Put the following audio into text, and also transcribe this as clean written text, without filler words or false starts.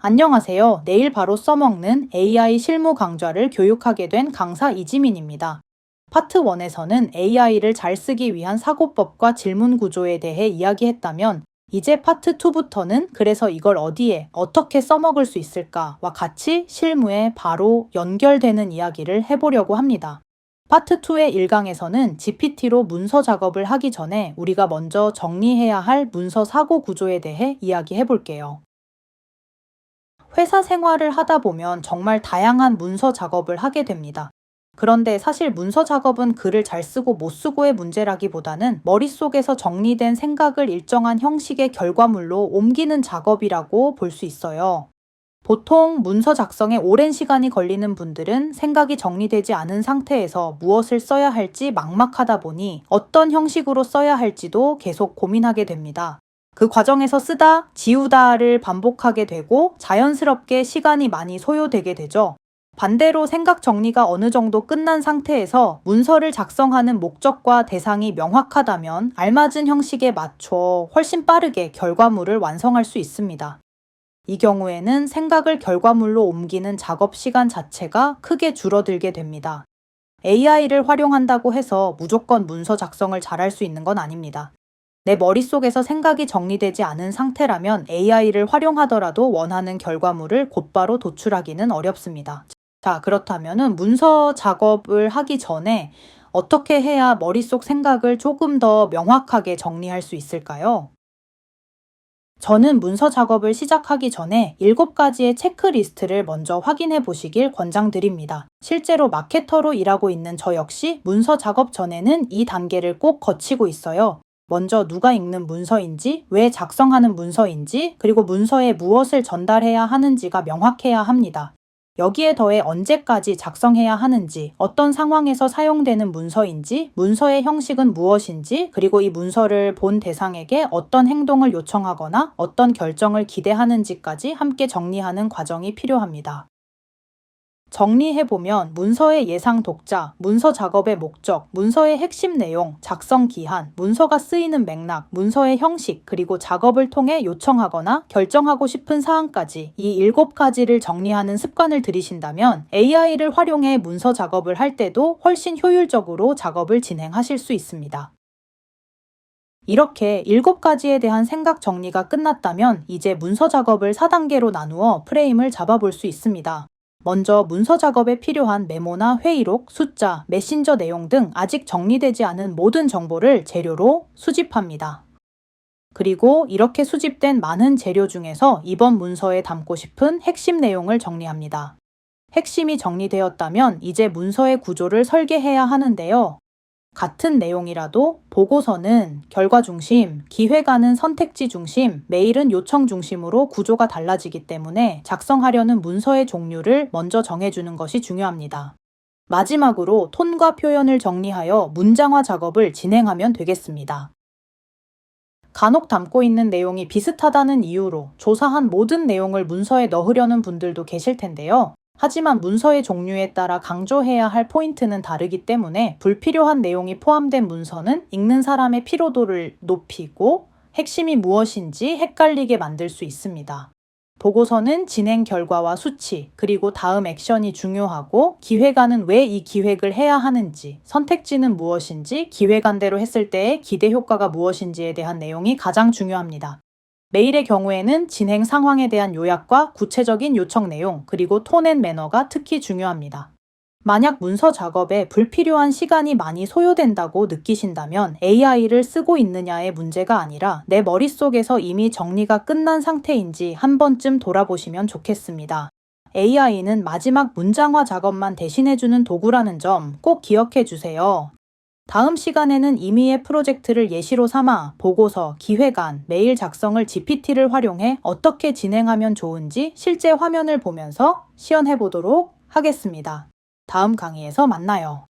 안녕하세요. 내일 바로 써먹는 AI 실무 강좌를 교육하게 된 강사 이지민입니다. 파트 1에서는 AI를 잘 쓰기 위한 사고법과 질문 구조에 대해 이야기했다면 이제 파트 2부터는 그래서 이걸 어디에 어떻게 써먹을 수 있을까와 같이 실무에 바로 연결되는 이야기를 해보려고 합니다. 파트 2의 1강에서는 GPT로 문서 작업을 하기 전에 우리가 먼저 정리해야 할 문서 사고 구조에 대해 이야기해 볼게요. 회사 생활을 하다 보면 정말 다양한 문서 작업을 하게 됩니다. 그런데 사실 문서 작업은 글을 잘 쓰고 못 쓰고의 문제라기보다는 머릿속에서 정리된 생각을 일정한 형식의 결과물로 옮기는 작업이라고 볼 수 있어요. 보통 문서 작성에 오랜 시간이 걸리는 분들은 생각이 정리되지 않은 상태에서 무엇을 써야 할지 막막하다 보니 어떤 형식으로 써야 할지도 계속 고민하게 됩니다. 그 과정에서 쓰다, 지우다를 반복하게 되고 자연스럽게 시간이 많이 소요되게 되죠. 반대로 생각 정리가 어느 정도 끝난 상태에서 문서를 작성하는 목적과 대상이 명확하다면 알맞은 형식에 맞춰 훨씬 빠르게 결과물을 완성할 수 있습니다. 이 경우에는 생각을 결과물로 옮기는 작업 시간 자체가 크게 줄어들게 됩니다. AI를 활용한다고 해서 무조건 문서 작성을 잘할 수 있는 건 아닙니다. 내 머릿속에서 생각이 정리되지 않은 상태라면 AI를 활용하더라도 원하는 결과물을 곧바로 도출하기는 어렵습니다. 자, 그렇다면 문서 작업을 하기 전에 어떻게 해야 머릿속 생각을 조금 더 명확하게 정리할 수 있을까요? 저는 문서 작업을 시작하기 전에 7가지의 체크리스트를 먼저 확인해 보시길 권장드립니다. 실제로 마케터로 일하고 있는 저 역시 문서 작업 전에는 이 단계를 꼭 거치고 있어요. 먼저 누가 읽는 문서인지, 왜 작성하는 문서인지, 그리고 문서에 무엇을 전달해야 하는지가 명확해야 합니다. 여기에 더해 언제까지 작성해야 하는지, 어떤 상황에서 사용되는 문서인지, 문서의 형식은 무엇인지, 그리고 이 문서를 본 대상에게 어떤 행동을 요청하거나 어떤 결정을 기대하는지까지 함께 정리하는 과정이 필요합니다. 정리해보면 문서의 예상 독자, 문서 작업의 목적, 문서의 핵심 내용, 작성 기한, 문서가 쓰이는 맥락, 문서의 형식, 그리고 작업을 통해 요청하거나 결정하고 싶은 사항까지 이 7가지를 정리하는 습관을 들이신다면 AI를 활용해 문서 작업을 할 때도 훨씬 효율적으로 작업을 진행하실 수 있습니다. 이렇게 7가지에 대한 생각 정리가 끝났다면 이제 문서 작업을 4단계로 나누어 프레임을 잡아볼 수 있습니다. 먼저 문서 작업에 필요한 메모나 회의록, 숫자, 메신저 내용 등 아직 정리되지 않은 모든 정보를 재료로 수집합니다. 그리고 이렇게 수집된 많은 재료 중에서 이번 문서에 담고 싶은 핵심 내용을 정리합니다. 핵심이 정리되었다면 이제 문서의 구조를 설계해야 하는데요. 같은 내용이라도 보고서는 결과 중심, 기획안은 선택지 중심, 메일은 요청 중심으로 구조가 달라지기 때문에 작성하려는 문서의 종류를 먼저 정해주는 것이 중요합니다. 마지막으로 톤과 표현을 정리하여 문장화 작업을 진행하면 되겠습니다. 간혹 담고 있는 내용이 비슷하다는 이유로 조사한 모든 내용을 문서에 넣으려는 분들도 계실 텐데요. 하지만 문서의 종류에 따라 강조해야 할 포인트는 다르기 때문에 불필요한 내용이 포함된 문서는 읽는 사람의 피로도를 높이고 핵심이 무엇인지 헷갈리게 만들 수 있습니다. 보고서는 진행 결과와 수치, 그리고 다음 액션이 중요하고 기획안은 왜 이 기획을 해야 하는지, 선택지는 무엇인지, 기획안대로 했을 때의 기대 효과가 무엇인지에 대한 내용이 가장 중요합니다. 메일의 경우에는 진행 상황에 대한 요약과 구체적인 요청 내용, 그리고 톤 앤 매너가 특히 중요합니다. 만약 문서 작업에 불필요한 시간이 많이 소요된다고 느끼신다면 AI를 쓰고 있느냐의 문제가 아니라 내 머릿속에서 이미 정리가 끝난 상태인지 한 번쯤 돌아보시면 좋겠습니다. AI는 마지막 문장화 작업만 대신해주는 도구라는 점 꼭 기억해 주세요. 다음 시간에는 임의의 프로젝트를 예시로 삼아 보고서, 기획안, 메일 작성을 GPT를 활용해 어떻게 진행하면 좋은지 실제 화면을 보면서 시연해 보도록 하겠습니다. 다음 강의에서 만나요.